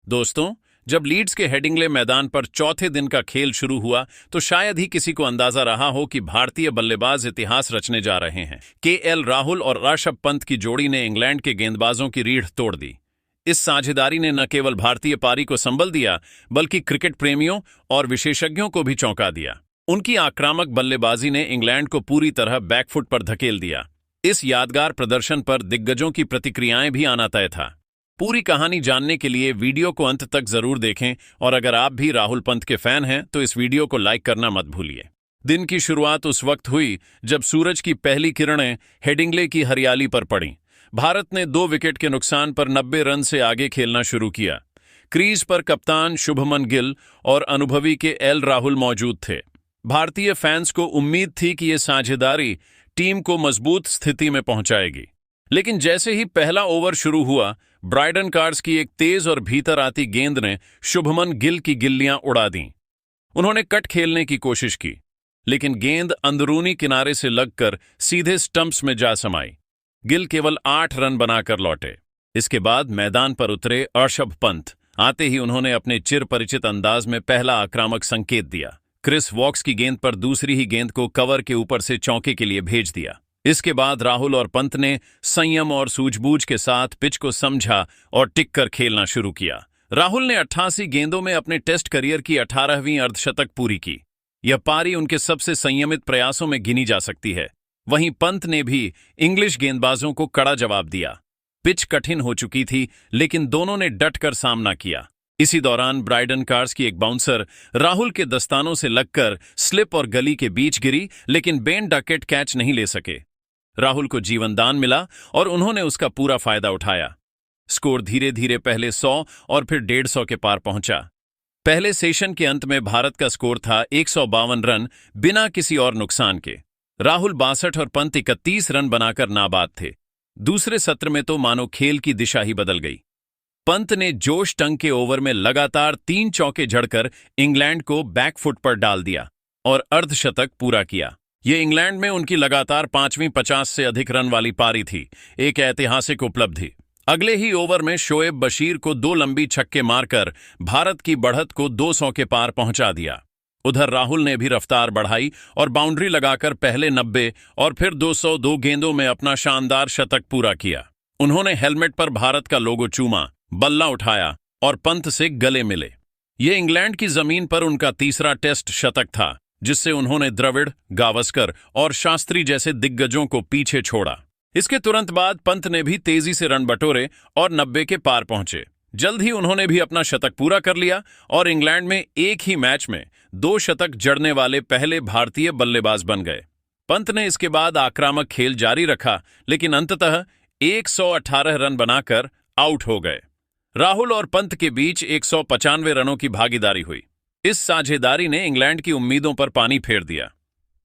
दोस्तों, जब लीड्स के हेडिंग्ले मैदान पर चौथे दिन का खेल शुरू हुआ तो शायद ही किसी को अंदाजा रहा हो कि भारतीय बल्लेबाज इतिहास रचने जा रहे हैं। केएल राहुल और ऋषभ पंत की जोड़ी ने इंग्लैंड के गेंदबाजों की रीढ़ तोड़ दी। इस साझेदारी ने न केवल भारतीय पारी को संबल दिया, बल्कि क्रिकेट प्रेमियों और विशेषज्ञों को भी चौंका दिया। उनकी आक्रामक बल्लेबाजी ने इंग्लैंड को पूरी तरह बैकफुट पर धकेल दिया। इस यादगार प्रदर्शन पर दिग्गजों की प्रतिक्रियाएं भी आना तय था। पूरी कहानी जानने के लिए वीडियो को अंत तक जरूर देखें और अगर आप भी राहुल पंत के फैन हैं तो इस वीडियो को लाइक करना मत भूलिए। दिन की शुरुआत उस वक्त हुई जब सूरज की पहली किरणें हेडिंग्ले की हरियाली पर पड़ीं। भारत ने 2 विकेट के नुकसान पर 90 रन से आगे खेलना शुरू किया। क्रीज पर कप्तान शुभमन गिल और अनुभवी केएल राहुल मौजूद थे। भारतीय फैंस को उम्मीद थी कि यह साझेदारी टीम को मजबूत स्थिति में पहुंचाएगी, लेकिन जैसे ही पहला ओवर शुरू हुआ, ब्राइडन कार्ड्स की एक तेज और भीतर आती गेंद ने शुभमन गिल की गिल्लियां उड़ा दीं। उन्होंने कट खेलने की कोशिश की, लेकिन गेंद अंदरूनी किनारे से लगकर सीधे स्टंप्स में जा समाई। गिल केवल 8 रन बनाकर लौटे। इसके बाद मैदान पर उतरे ऋषभ पंत। आते ही उन्होंने अपने चिर परिचित अंदाज में पहला आक्रामक संकेत दिया। क्रिस वॉक्स की गेंद पर दूसरी ही गेंद को कवर के ऊपर से चौके के लिए भेज दिया। इसके बाद राहुल और पंत ने संयम और सूझबूझ के साथ पिच को समझा और टिक कर खेलना शुरू किया। राहुल ने 88 गेंदों में अपने टेस्ट करियर की 18वीं अर्धशतक पूरी की। यह पारी उनके सबसे संयमित प्रयासों में गिनी जा सकती है। वहीं पंत ने भी इंग्लिश गेंदबाजों को कड़ा जवाब दिया। पिच कठिन हो चुकी थी, लेकिन दोनों ने डट कर सामना किया। इसी दौरान ब्राइडन कार्ड्स की एक बाउंसर राहुल के दस्तानों से लगकर स्लिप और गली के बीच गिरी, लेकिन बेन डकेट कैच नहीं ले सके। राहुल को जीवनदान मिला और उन्होंने उसका पूरा फायदा उठाया। स्कोर धीरे धीरे पहले 100 और फिर 150 के पार पहुंचा। पहले सेशन के अंत में भारत का स्कोर था 152 रन बिना किसी और नुकसान के। राहुल 62 और पंत 31 रन बनाकर नाबाद थे। दूसरे सत्र में तो मानो खेल की दिशा ही बदल गई। पंत ने जोश टंग के ओवर में लगातार 3 चौके जड़कर इंग्लैंड को बैकफुट पर डाल दिया और अर्धशतक पूरा किया। ये इंग्लैंड में उनकी लगातार 5वीं 50 से अधिक रन वाली पारी थी, एक ऐतिहासिक उपलब्धि। अगले ही ओवर में शोएब बशीर को 2 लंबी छक्के मारकर भारत की बढ़त को 200 के पार पहुंचा दिया। उधर राहुल ने भी रफ्तार बढ़ाई और बाउंड्री लगाकर पहले 90 और फिर 202 गेंदों में अपना शानदार शतक पूरा किया। उन्होंने हेलमेट पर भारत का लोगो चूमा, बल्ला उठाया और पंत से गले मिले। ये इंग्लैंड की जमीन पर उनका तीसरा टेस्ट शतक था, जिससे उन्होंने द्रविड़, गावस्कर और शास्त्री जैसे दिग्गजों को पीछे छोड़ा। इसके तुरंत बाद पंत ने भी तेजी से रन बटोरे और 90 के पार पहुंचे। जल्द ही उन्होंने भी अपना शतक पूरा कर लिया और इंग्लैंड में एक ही मैच में 2 शतक जड़ने वाले पहले भारतीय बल्लेबाज बन गए। पंत ने इसके बाद आक्रामक खेल जारी रखा, लेकिन अंततः 118 रन बनाकर आउट हो गए। राहुल और पंत के बीच 195 रनों की भागीदारी हुई। इस साझेदारी ने इंग्लैंड की उम्मीदों पर पानी फेर दिया।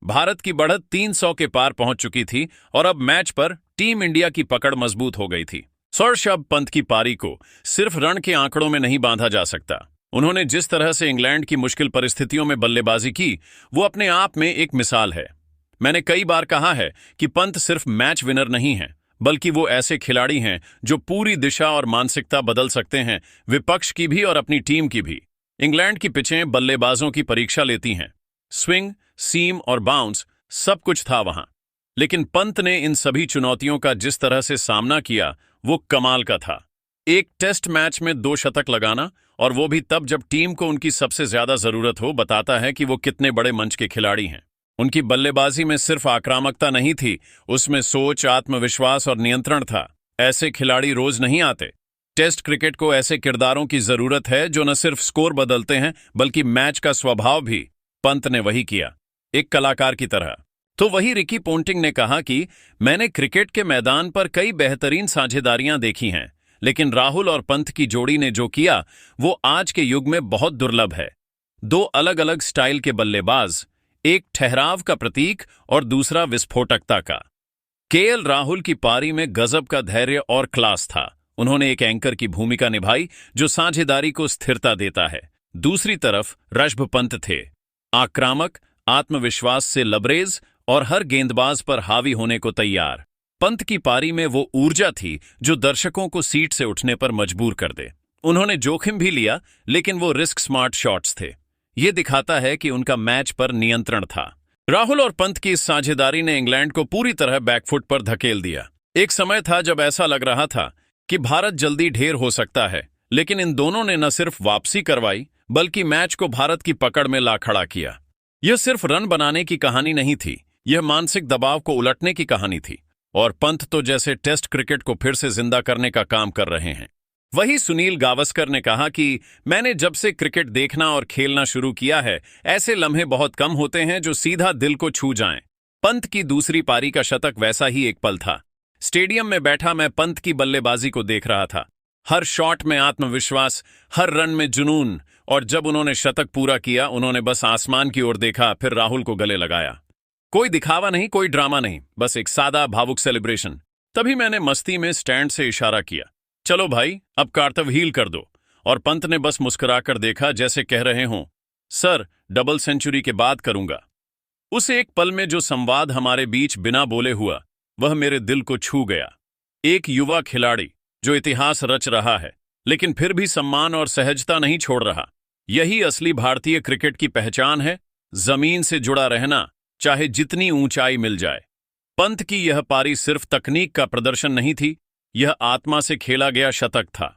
भारत की बढ़त 300 के पार पहुंच चुकी थी और अब मैच पर टीम इंडिया की पकड़ मजबूत हो गई थी। ऋषभ पंत की पारी को सिर्फ रन के आंकड़ों में नहीं बांधा जा सकता। उन्होंने जिस तरह से इंग्लैंड की मुश्किल परिस्थितियों में बल्लेबाजी की, वो अपने आप में एक मिसाल है। मैंने कई बार कहा है कि पंत सिर्फ मैच विनर नहीं है, बल्कि वो ऐसे खिलाड़ी हैं जो पूरी दिशा और मानसिकता बदल सकते हैं, विपक्ष की भी और अपनी टीम की भी। इंग्लैंड की पिचें बल्लेबाजों की परीक्षा लेती हैं। स्विंग, सीम और बाउंस सब कुछ था वहां, लेकिन पंत ने इन सभी चुनौतियों का जिस तरह से सामना किया, वो कमाल का था। एक टेस्ट मैच में 2 शतक लगाना, और वो भी तब जब टीम को उनकी सबसे ज्यादा जरूरत हो, बताता है कि वो कितने बड़े मंच के खिलाड़ी हैं। उनकी बल्लेबाजी में सिर्फ आक्रामकता नहीं थी, उसमें सोच, आत्मविश्वास और नियंत्रण था। ऐसे खिलाड़ी रोज नहीं आते। टेस्ट क्रिकेट को ऐसे किरदारों की जरूरत है जो न सिर्फ स्कोर बदलते हैं, बल्कि मैच का स्वभाव भी। पंत ने वही किया, एक कलाकार की तरह। तो वही रिकी पोंटिंग ने कहा कि मैंने क्रिकेट के मैदान पर कई बेहतरीन साझेदारियां देखी हैं, लेकिन राहुल और पंत की जोड़ी ने जो किया, वो आज के युग में बहुत दुर्लभ है। 2 अलग अलग स्टाइल के बल्लेबाज, एक ठहराव का प्रतीक और दूसरा विस्फोटकता का। केएल राहुल की पारी में गजब का धैर्य और क्लास था। उन्होंने एक एंकर की भूमिका निभाई जो साझेदारी को स्थिरता देता है। दूसरी तरफ ऋषभ पंत थे, आक्रामक, आत्मविश्वास से लबरेज और हर गेंदबाज पर हावी होने को तैयार। पंत की पारी में वो ऊर्जा थी जो दर्शकों को सीट से उठने पर मजबूर कर दे। उन्होंने जोखिम भी लिया, लेकिन वो रिस्क स्मार्ट शॉट्स थे। ये दिखाता है कि उनका मैच पर नियंत्रण था। राहुल और पंत की इस साझेदारी ने इंग्लैंड को पूरी तरह बैकफुट पर धकेल दिया। एक समय था जब ऐसा लग रहा था कि भारत जल्दी ढेर हो सकता है, लेकिन इन दोनों ने न सिर्फ वापसी करवाई, बल्कि मैच को भारत की पकड़ में ला खड़ा किया। यह सिर्फ रन बनाने की कहानी नहीं थी, यह मानसिक दबाव को उलटने की कहानी थी। और पंत तो जैसे टेस्ट क्रिकेट को फिर से जिंदा करने का काम कर रहे हैं। वही सुनील गावस्कर ने कहा कि मैंने जब से क्रिकेट देखना और खेलना शुरू किया है, ऐसे लम्हे बहुत कम होते हैं जो सीधा दिल को छू जाएं। पंत की दूसरी पारी का शतक वैसा ही एक पल था। स्टेडियम में बैठा मैं पंत की बल्लेबाजी को देख रहा था। हर शॉट में आत्मविश्वास, हर रन में जुनून, और जब उन्होंने शतक पूरा किया, उन्होंने बस आसमान की ओर देखा, फिर राहुल को गले लगाया। कोई दिखावा नहीं, कोई ड्रामा नहीं, बस एक सादा भावुक सेलिब्रेशन। तभी मैंने मस्ती में स्टैंड से इशारा किया, चलो भाई, अब कार्तव हील कर दो। और पंत ने बस मुस्कुराकर देखा, जैसे कह रहे हों, सर, डबल सेंचुरी के बाद करूंगा। उस एक पल में जो संवाद हमारे बीच बिना बोले हुआ, वह मेरे दिल को छू गया। एक युवा खिलाड़ी जो इतिहास रच रहा है, लेकिन फिर भी सम्मान और सहजता नहीं छोड़ रहा। यही असली भारतीय क्रिकेट की पहचान है, जमीन से जुड़ा रहना, चाहे जितनी ऊंचाई मिल जाए। पंत की यह पारी सिर्फ तकनीक का प्रदर्शन नहीं थी, यह आत्मा से खेला गया शतक था।